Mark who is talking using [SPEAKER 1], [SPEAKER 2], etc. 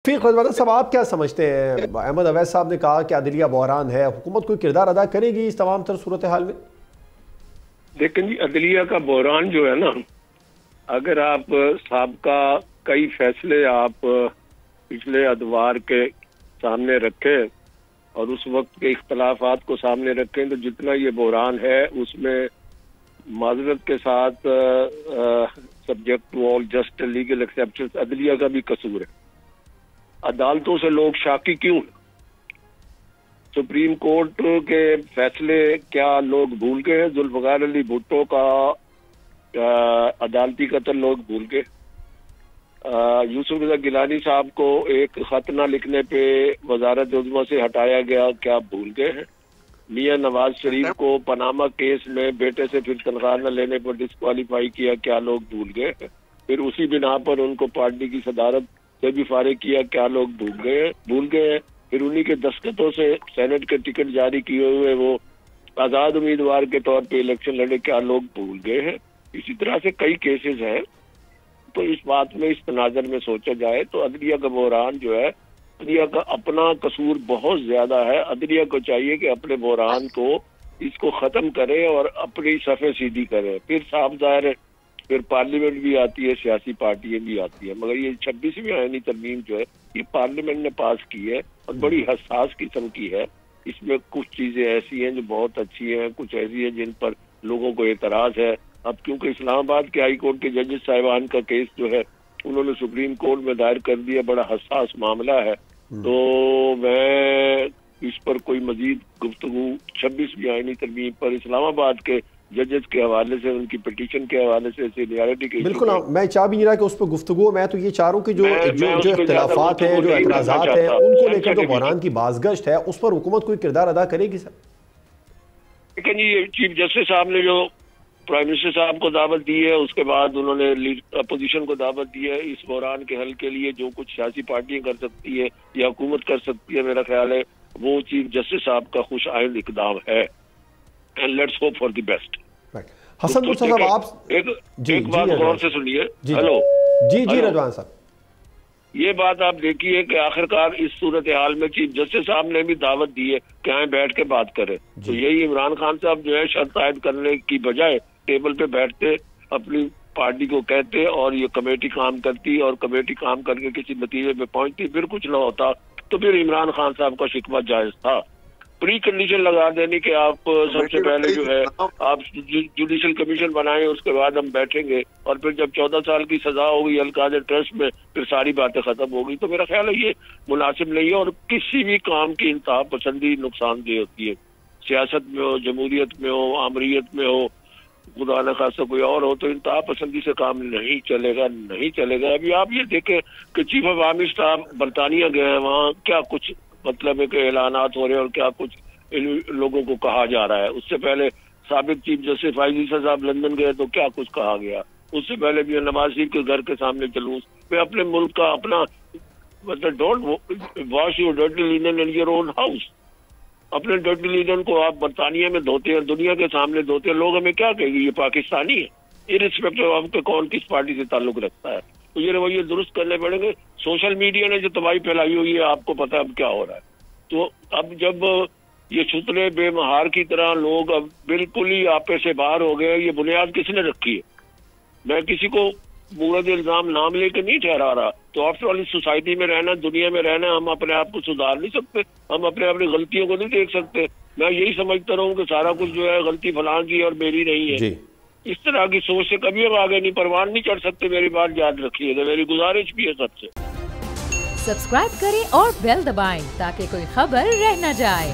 [SPEAKER 1] फिर खजवादा साहब, आप क्या समझते हैं? अहमद अवैस साहब ने कहा कि अदलिया बहरान है, हुकूमत कोई किरदार अदा करेगी इस तमाम तर सूरत हाल में?
[SPEAKER 2] लेकिन जी अदलिया का बहरान जो है ना, अगर आप साबका कई फैसले आप पिछले अदवार के सामने रखें और उस वक्त के इख्तलाफात को सामने रखें तो जितना ये बहरान है उसमें माजरत के साथ subject to all just legal exceptions अदलिया का भी कसूर है। अदालतों से लोग शाकी क्यों हैं? सुप्रीम कोर्ट के फैसले क्या लोग भूल गए हैं? जुल्फ़िकार अली भुट्टो का अदालती कत्ल लोग भूल गए? यूसुफ रज़ा गिलानी साहब को एक खत न लिखने पे वजारत उज़्मा से हटाया गया, क्या भूल गए हैं? मियां नवाज शरीफ को पनामा केस में बेटे से फिर तनख्वाह न लेने पर डिस्क्वालीफाई किया, क्या लोग भूल गए हैं? फिर उसी बिना पर उनको पार्टी की सदारत से भी फारिग किया, क्या लोग भूल गए हैं? फिर उन्हीं के दस्तखतों से सेनेट के टिकट जारी किए हुए वो आजाद उम्मीदवार के तौर पे इलेक्शन लड़े, क्या लोग भूल गए हैं? इसी तरह से कई केसेस हैं। तो इस बात में, इस तनाजर में सोचा जाए तो अदलिया का बहरान जो है, अदलिया का अपना कसूर बहुत ज्यादा है। अदलिया को चाहिए कि अपने बहरान को इसको खत्म करे और अपनी सफ़े सीधी करे। फिर साफ जाहिर है फिर पार्लियामेंट भी आती है, सियासी पार्टियां भी आती है, मगर ये 26वीं आईनी तरमीम जो है ये पार्लियामेंट ने पास की है और बड़ी हसास किस्म की है। इसमें कुछ चीजें ऐसी हैं जो बहुत अच्छी हैं, कुछ ऐसी हैं जिन पर लोगों को एतराज है। अब क्योंकि इस्लामाबाद के हाई कोर्ट के जजेस साहिबान का केस जो है उन्होंने सुप्रीम कोर्ट में दायर कर दिया, बड़ा हसास मामला है, तो मैं इस पर कोई मजीद गुफ्तगू 26वीं आईनी तरमीम पर इस्लामाबाद के जजेस के हवाले से, उनकी पिटीशन के हवाले से, सीनियरिटी के
[SPEAKER 1] बिल्कुल मैं चाह भी नहीं रहा कि उस पर गुफ्तगू, मैं तो ये चाह रहा हूँ कि जो इख्तिलाफात हैं, जो एतराज़ात हैं, उनको लेकर जो बहरान की बाज़गश्त है उस पर हुकूमत कोई किरदार अदा करेगी सर?
[SPEAKER 2] लेकिन ये चीफ जस्टिस साहब ने जो प्राइम मिनिस्टर साहब को दावत दी है, उसके बाद उन्होंने अपोजिशन को दावत दी है इस बहरान के हल के लिए जो कुछ सियासी पार्टियां कर सकती है या हुकूमत कर सकती है, मेरा ख्याल है वो चीफ जस्टिस साहब का खुश आइंद इकदाम है। And let's hope for the best.
[SPEAKER 1] Hasan Murtaza साहब, आप
[SPEAKER 2] एक बात गौर से सुनिए। हेलो
[SPEAKER 1] जी रजवान साहब,
[SPEAKER 2] ये बात आप देखिए कि आखिरकार इस सूरत हाल में चीफ जस्टिस साहब ने भी दावत दी है कि आए बैठ के बात करें, तो यही इमरान खान साहब जो है शर्त आयद करने की बजाय टेबल पे बैठते, अपनी पार्टी को कहते और ये कमेटी काम करती और कमेटी काम करके किसी नतीजे पे पहुंचती, फिर कुछ ना होता, तो फिर इमरान खान साहब का शिकवा जायज था। प्री कंडीशन लगा देने के आप सबसे पहले जो है आप जुडिशल कमीशन बनाएं, उसके बाद हम बैठेंगे और फिर जब 14 साल की सजा होगी अलकाज़र ट्रस्ट में फिर सारी बातें खत्म होगी, तो मेरा ख्याल है ये मुनासिब नहीं है। और किसी भी काम की इंतहा पसंदी नुकसानदेह होती है, सियासत में हो, जमहूरियत में हो, आमरीत में हो, खुदा न खासा कोई और हो, तो इंतहा पसंदी से काम नहीं चलेगा। अभी आप ये देखें कि चीफ ऑफ आर्मी स्टाफ बरतानिया गए हैं, वहाँ क्या कुछ मतलब है कि ऐलानात हो रहे हैं और क्या कुछ इन लोगों को कहा जा रहा है। उससे पहले साबिक चीफ जस्टिस फैज़ ईसा साहब लंदन गए तो क्या कुछ कहा गया। उससे पहले भी नवाज शरीफ के घर के सामने जुलूस में अपने मुल्क का अपना मतलब don't wash your dirty linen in your own house. अपने डर्टी लिनन को आप बरतानिया में धोते हैं, दुनिया के सामने धोते हैं, लोग हमें क्या कहेंगे ये पाकिस्तानी है, इर्रिस्पेक्टिव ऑफ के कौन किस पार्टी से ताल्लुक रखता है। तो ये रवैये दुरुस्त करने पड़ेंगे। सोशल मीडिया ने जो तबाही फैलाई हुई है आपको पता है अब क्या हो रहा है। तो अब जब ये छुतले बेमहार की तरह लोग अब बिल्कुल ही आपे से बाहर हो गए, ये बुनियाद किसने रखी है? मैं किसी को मुरद इल्जाम नाम लेकर नहीं ठहरा रहा, तो आफ्टर ऑल इस सोसाइटी में रहना, दुनिया में रहना, हम अपने आप को सुधार नहीं सकते, हम अपनी गलतियों को नहीं देख सकते। मैं यही समझता रहूं कि सारा कुछ जो है गलती फलां की और मेरी नहीं है। इस तरह की सोच से कभी हम आगे नहीं परवान नहीं चढ़ सकते। मेरी बात याद रखिएगा, मेरी गुजारिश भी है सबसे।
[SPEAKER 3] सब्सक्राइब करें और बेल दबाएं ताकि कोई खबर रह न जाए।